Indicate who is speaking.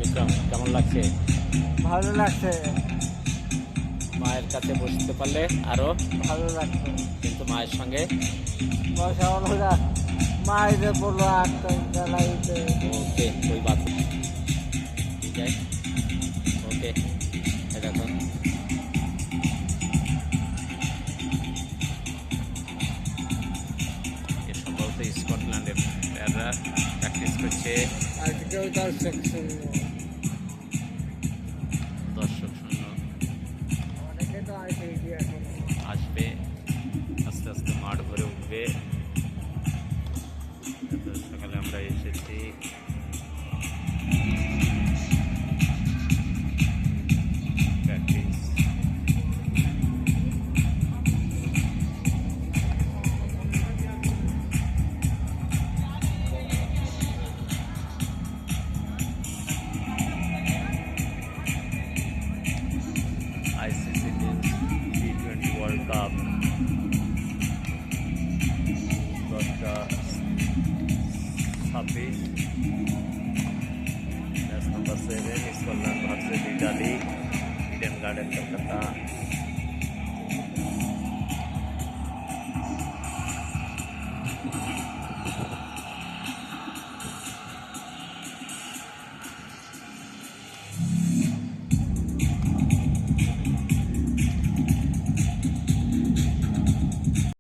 Speaker 1: ইসলাম, কেমন লাগছে?
Speaker 2: ভালো লাগছে।
Speaker 1: মায়ের কাছে বসতে পারলে আরো
Speaker 2: ভালো লাগছে।
Speaker 1: কিন্তু মায়ের সঙ্গে
Speaker 2: বসা হলো না, মাইরে বললো আটটা জ্বালাইতে।
Speaker 1: ওকে कोई बात नहीं, ठीक है ओके। দেখো এ সম্ভবত স্কটল্যান্ডের প্লেয়াররা প্র্যাকটিস করছে।
Speaker 2: আজকেও দর্শক শূন্য,
Speaker 1: দর্শক শূন্য
Speaker 2: অনেকে তো আসে এখন।
Speaker 1: আসবে, আস্তে আস্তে মাঠ ভরে উঠবে। এত সকালে আমরা এসেছি। Practice ICC T20 world cup 10-26 match number 7 Scotland versus Italy, Eden garden Kolkata.